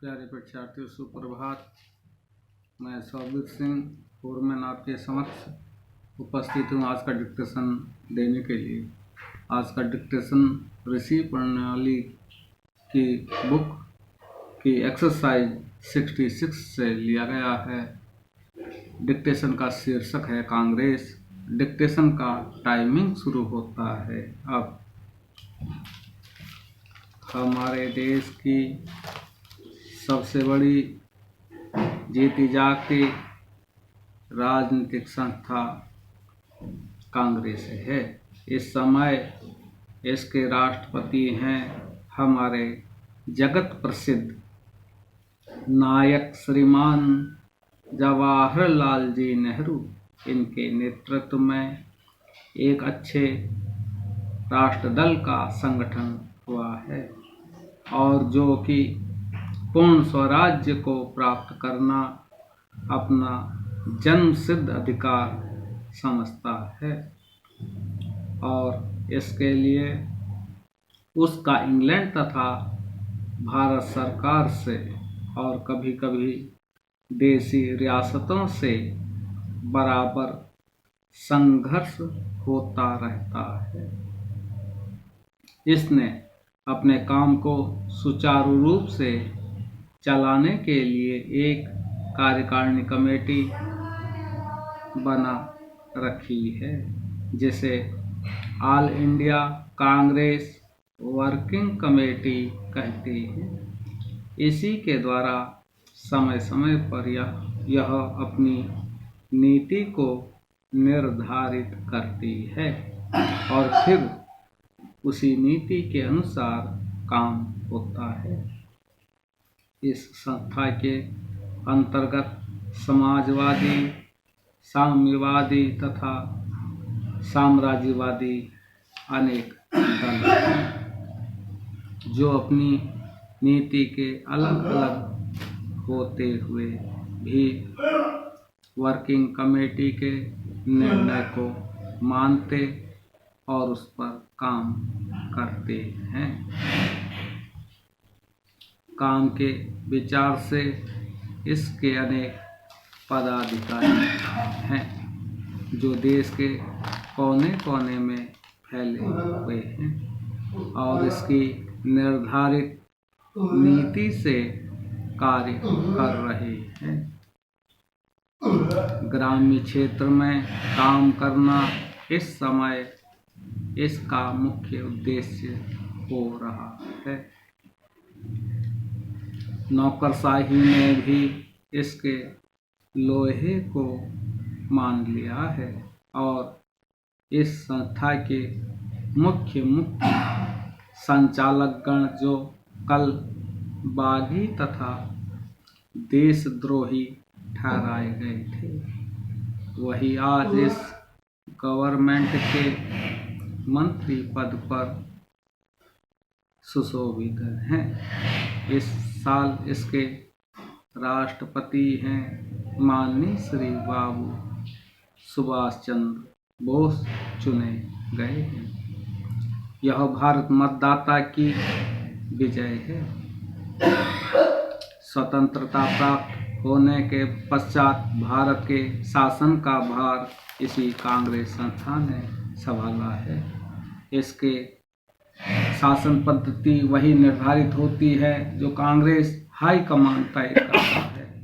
प्यारे परीक्षार्थियों, सुप्रभात। मैं सौबिक सिंह फोरमैन आपके समक्ष उपस्थित हूँ आज का डिक्टेशन देने के लिए। आज का डिक्टेशन ऋषि प्रणाली की बुक की एक्सरसाइज 66 से लिया गया है। डिक्टेशन का शीर्षक है कांग्रेस। डिक्टेशन का टाइमिंग शुरू होता है अब। हमारे देश की सबसे बड़ी जीती जागती राजनीतिक संस्था कांग्रेस है। इस समय इसके राष्ट्रपति हैं हमारे जगत प्रसिद्ध नायक श्रीमान जवाहरलाल जी नेहरू। इनके नेतृत्व में एक अच्छे राष्ट्रदल का संगठन हुआ है और जो कि पूर्ण स्वराज्य को प्राप्त करना अपना जन्मसिद्ध अधिकार समझता है और इसके लिए उसका इंग्लैंड तथा भारत सरकार से और कभी कभी देसी रियासतों से बराबर संघर्ष होता रहता है। इसने अपने काम को सुचारू रूप से चलाने के लिए एक कार्यकारिणी कमेटी बना रखी है जिसे all India Congress working committee कहते हैं। इसी के द्वारा समय समय पर यह अपनी नीति को निर्धारित करती है और फिर उसी नीति के अनुसार काम होता है। इस संस्था के अंतर्गत समाजवादी, साम्यवादी तथा साम्राज्यवादी अनेक दल हैं जो अपनी नीति के अलग अलग होते हुए भी वर्किंग कमेटी के निर्णय को मानते और उस पर काम करते हैं। काम के विचार से इसके अनेक पदाधिकारी हैं जो देश के कोने कोने में फैले हुए हैं और इसकी निर्धारित नीति से कार्य कर रहे हैं। ग्रामीण क्षेत्र में काम करना इस समय इसका मुख्य उद्देश्य हो रहा है। नौकरशाही ने भी इसके लोहे को मान लिया है और इस संस्था के मुख्य संचालकगण जो कल बागी तथा देशद्रोही ठहराए गए थे वही आज इस गवर्नमेंट के मंत्री पद पर सुशोभित हैं। इस साल इसके राष्ट्रपति हैं माननीय श्री बाबू सुभाष चंद्र बोस चुने गए हैं। यह भारत मतदाता की विजय है। स्वतंत्रता प्राप्त होने के पश्चात भारत के शासन का भार इसी कांग्रेस संस्था ने संभाला है। इसके शासन पद्धति वही निर्धारित होती है जो कांग्रेस हाई कमान तय करता है।